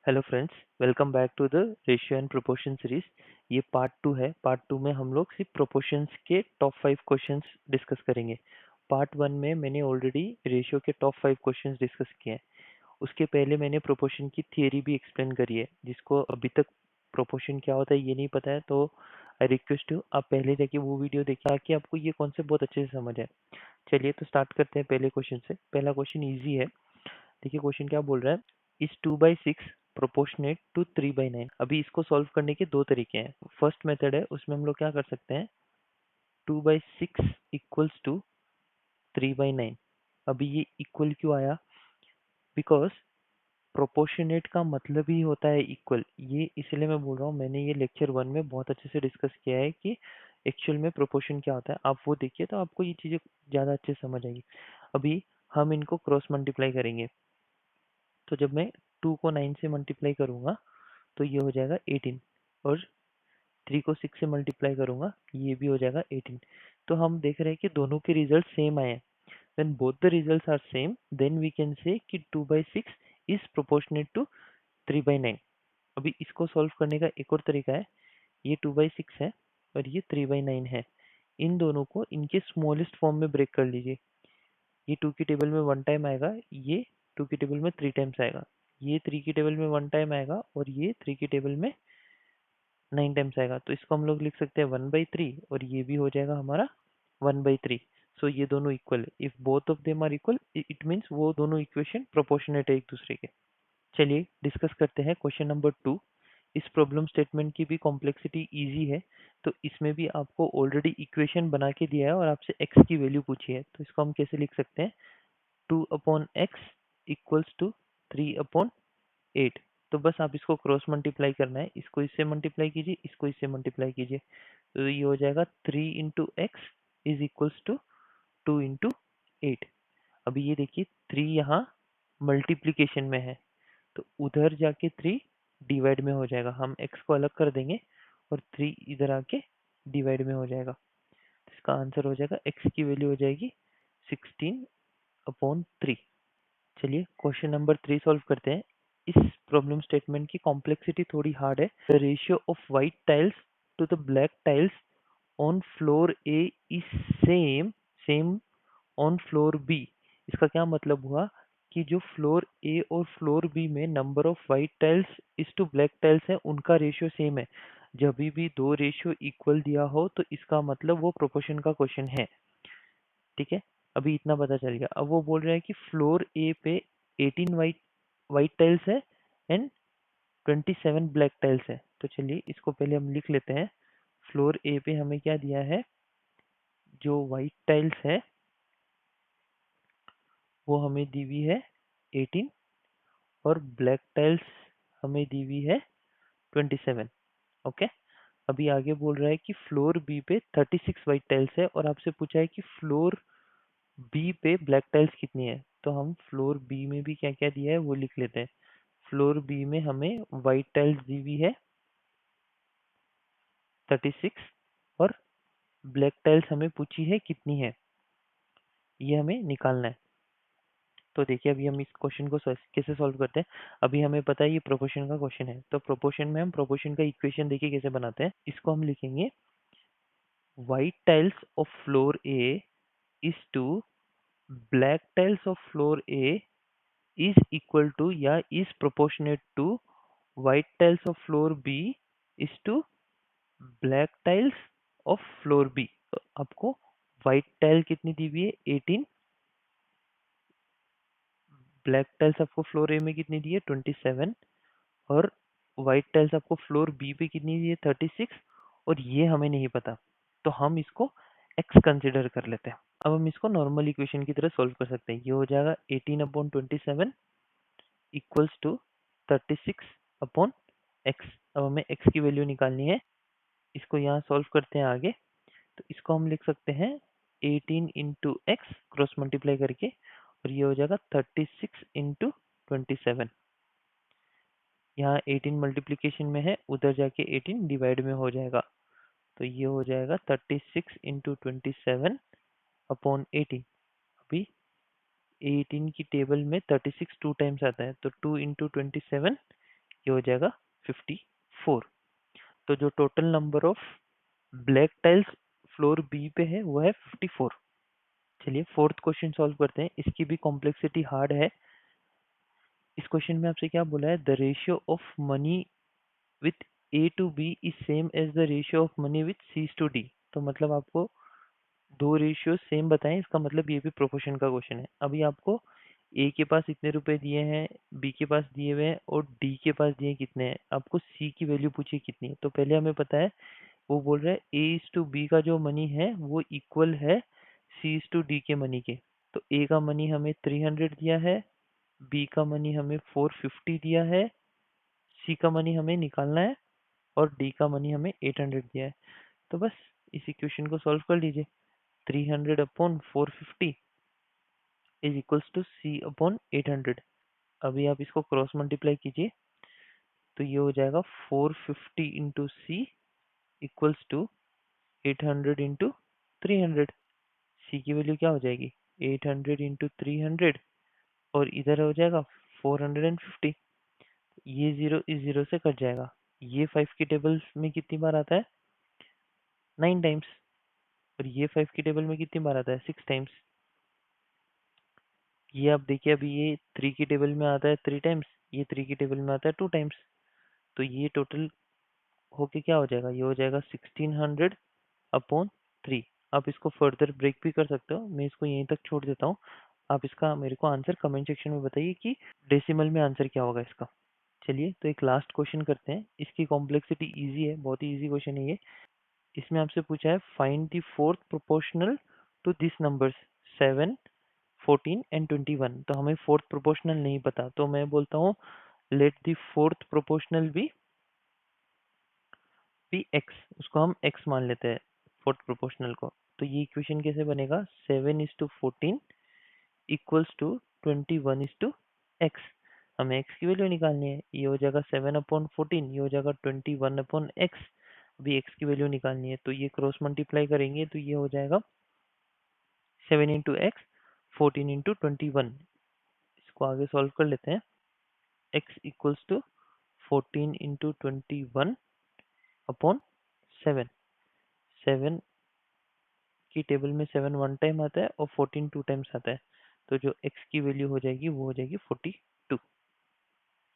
Hello friends, welcome back to the ratio and proportion series. ये part 2 है। Part 2 में हम लोग सिर्फ प्रोपोर्शंस के टॉप 5 क्वेश्चंस डिस्कस करेंगे। पार्ट 1 में मैंने ऑलरेडी रेशियो के टॉप 5 क्वेश्चंस डिस्कस किए हैं। उसके पहले मैंने प्रोपोर्शन की थियरी भी एक्सप्लेन करी है। जिसको अभी तक प्रोपोर्शन क्या होता है ये नहीं पता है तो आई रिक्वेस्ट यू आप पहले जाके वो वीडियो देखिए ताकि आपको ये कॉन्सेप्ट बहुत अच्छे से समझ आए। चलिए तो स्टार्ट करते हैं पहले क्वेश्चन से। पहला क्वेश्चन ईजी है। देखिए क्वेश्चन क्या बोल रहा है, इस 2/6 प्रोपोर्शनेट टू 3/9। अभी इसको सॉल्व करने के दो तरीके हैं। फर्स्ट मेथड है, उसमें हम लोग क्या कर सकते हैं, 2/6 इक्वल्स टू 3/9। अभी ये इक्वल क्यों आया, बिकॉज प्रोपोर्शनेट का मतलब ही होता है इक्वल। ये इसलिए मैं बोल रहा हूँ, मैंने ये लेक्चर 1 में बहुत अच्छे से डिस्कस किया है कि एक्चुअल में प्रोपोर्शन क्या होता है। आप वो देखिए तो आपको ये चीज़ें ज़्यादा अच्छे से समझ आएगी। अभी हम इनको क्रॉस मल्टीप्लाई करेंगे, तो जब मैं 2 को 9 से मल्टीप्लाई करूंगा तो ये हो जाएगा 18, और 3 को 6 से मल्टीप्लाई करूंगा ये भी हो जाएगा 18। तो हम देख रहे हैं कि दोनों के रिजल्ट सेम आए हैं। When both the results are same then we can say कि 2/6 इज प्रोपोर्शनेट टू 3/9। अभी इसको सॉल्व करने का एक और तरीका है। ये 2/6 है और ये 3/9 है। इन दोनों को इनके स्मॉलेस्ट फॉर्म में ब्रेक कर लीजिए। ये 2 की टेबल में 1 टाइम आएगा, ये 2 की टेबल में 3 टाइम्स आएगा, ये 3 की टेबल में 1 टाइम आएगा, और ये 3 की टेबल में 9 टाइम्स आएगा। तो इसको हम लोग लिख सकते हैं 1/3, और ये भी हो जाएगा हमारा 1/3। सो ये दोनों इक्वल है। If both of them are equal it means वो दोनों इक्वेशन प्रोपोर्शनेट है एक दूसरे के। चलिए डिस्कस करते हैं क्वेश्चन नंबर 2। इस प्रॉब्लम स्टेटमेंट की भी कॉम्प्लेक्सिटी इजी है। तो इसमें भी आपको ऑलरेडी इक्वेशन बना के दिया है और आपसे x की वैल्यू पूछी है। तो इसको हम कैसे लिख सकते हैं, 2/x इक्वल्स टू 3/8। तो बस आप इसको क्रॉस मल्टीप्लाई करना है, इसको इससे मल्टीप्लाई कीजिए, इसको इससे मल्टीप्लाई कीजिए, तो ये हो जाएगा 3 into x is equals to 2 into 8। अभी ये देखिए 3 यहाँ मल्टीप्लीकेशन में है, तो उधर जाके 3 डिवाइड में हो जाएगा। हम x को अलग कर देंगे और 3 इधर आके डिवाइड में हो जाएगा। तो इसका आंसर हो जाएगा, x की वैल्यू हो जाएगी 16/3। चलिए क्वेश्चन नंबर 3 सॉल्व करते हैं। इस प्रॉब्लम स्टेटमेंट की कॉम्प्लेक्सिटी थोड़ी हार्ड है। The ratio of white tiles to the black tiles on floor A is same same on floor B. इसका क्या मतलब हुआ कि जो फ्लोर ए और फ्लोर बी में number of white tiles is to black tiles है, उनका रेशियो सेम है। जब भी दो रेशियो इक्वल दिया हो तो इसका मतलब वो प्रोपोर्शन का क्वेश्चन है। ठीक है, अभी इतना पता चल गया। अब वो बोल रहे हैं कि फ्लोर ए पे 18 वाइट वाइट टाइल्स है एंड 27 ब्लैक टाइल्स है। तो चलिए इसको पहले हम लिख लेते हैं। फ्लोर ए पे हमें क्या दिया है, जो वाइट टाइल्स है वो हमें दी हुई है 18, और ब्लैक टाइल्स हमें दी हुई है 27। ओके, अभी आगे बोल रहा है कि फ्लोर बी पे 36 वाइट टाइल्स है, और आपसे पूछा है कि फ्लोर बी पे ब्लैक टाइल्स कितनी है। तो हम फ्लोर बी में भी क्या क्या दिया है वो लिख लेते हैं। फ्लोर बी में हमें वाइट टाइल्स दी हुई है 36, और ब्लैक टाइल्स हमें पूछी है कितनी है, ये हमें निकालना है। तो देखिए अभी हम इस क्वेश्चन को कैसे सॉल्व करते हैं। अभी हमें पता है ये प्रोपोर्शन का क्वेश्चन है, तो प्रोपोर्शन में हम प्रोपोर्शन का इक्वेशन देखिए कैसे बनाते हैं। इसको हम लिखेंगे white tiles of floor A is to black tiles of floor A is equal to या is proportionate to white tiles of floor B is to black tiles of floor B। तो आपको white टाइल कितनी दी हुई है 18, black tiles आपको floor ए में कितनी दी है 27, और वाइट टाइल्स आपको फ्लोर बी पे कितनी दी है 36, और ये हमें नहीं पता। तो हम इसको x कंसिडर कर लेते हैं। अब हम इसको नॉर्मल इक्वेशन की तरह सॉल्व कर सकते हैं। ये हो जाएगा 18/27 इक्वल्स टू 36/x। अब हमें x की वैल्यू निकालनी है। इसको यहाँ सॉल्व करते हैं आगे। तो इसको हम लिख सकते हैं 18 इंटू एक्स क्रॉस मल्टीप्लाई करके, और ये हो जाएगा 36 इंटू 27। यहाँ 18 मल्टीप्लीकेशन में है, उधर जाके 18 डिवाइड में हो जाएगा। तो ये हो जाएगा 36 इंटू 27/18। अभी 18 की टेबल में 36 2 टाइम्स आता है, तो 2 इंटू 27 ये हो जाएगा 54। तो जो total number of black tiles floor B पे है वो है 54। चलिए फोर्थ क्वेश्चन सॉल्व करते हैं, इसकी भी कॉम्प्लेक्सिटी हार्ड है। इस क्वेश्चन में आपसे क्या बोला है, the ratio of money with A to B is same as the ratio of money with C to D. तो मतलब आपको दो रेशियो सेम बताएं, इसका मतलब ये भी प्रोपोर्शन का क्वेश्चन है। अभी आपको ए के पास इतने रुपए दिए हैं, बी के पास दिए हुए हैं और डी के पास दिए कितने हैं, आपको सी की वैल्यू पूछिए कितनी है। तो पहले हमें पता है, वो बोल रहा है ए इज टू बी का जो मनी है वो इक्वल है सी इज टू डी के मनी के। तो ए का मनी हमें 300 दिया है, बी का मनी हमें 450 दिया है, सी का मनी हमें निकालना है और डी का मनी हमें 800 दिया है। तो बस इस इक्वेशन को सॉल्व कर लीजिए। 300 upon 450 is equals to C upon 800। अभी आप इसको क्रॉस मल्टीप्लाई कीजिए तो ये हो जाएगा 450 into C equals to 800 into 300। C की वैल्यू क्या हो जाएगी, 800 इंटू 300 और इधर हो जाएगा 450। ये जीरो इस जीरो से कट जाएगा। ये 5 की टेबल में कितनी बार आता है, 9 टाइम्स। और ये 5 की टेबल में कितनी बार आता है, 6 टाइम्स। ये आप देखिए, अभी ये 3 की टेबल में आता है 3 टाइम्स, ये 3 की टेबल में आता है 2 टाइम्स। तो ये टोटल होके क्या हो जाएगा, ये हो जाएगा 1600 अपॉन 3। आप इसको फर्दर ब्रेक भी कर सकते हो, मैं इसको यहीं तक छोड़ देता हूँ। आप इसका मेरे को आंसर कमेंट सेक्शन में बताइए कि डेसिमल में आंसर क्या होगा इसका। चलिए तो एक लास्ट क्वेश्चन करते हैं, इसकी कॉम्प्लेक्सिटी इजी है, बहुत ही इजी क्वेश्चन है ये। इसमें आपसे पूछा है find the fourth proportional to this numbers 7, 14 and 21। तो हमें फोर्थ प्रोपोर्शनल नहीं पता, तो मैं बोलता हूँ let the fourth proportional be x, उसको हम एक्स मान लेते हैं फोर्थ प्रोपोर्शनल को। तो ये इक्वेशन कैसे बनेगा, 7:14 इक्वल्स टू 21:x। हमें x की वैल्यू निकालनी है, ये हो जाएगा 7/14, ये हो जाएगा 21/x। अभी x की वैल्यू निकालनी है, तो ये क्रॉस मल्टीप्लाई करेंगे तो ये हो जाएगा 7 इंटू एक्स 14 इंटू 21। इसको आगे सॉल्व कर लेते हैं। x equals to 14 into 21 upon 7। 7 की टेबल में 7 1 टाइम आता है और 14 2 टाइम्स आता है। तो जो x की वैल्यू हो जाएगी वो हो जाएगी 42।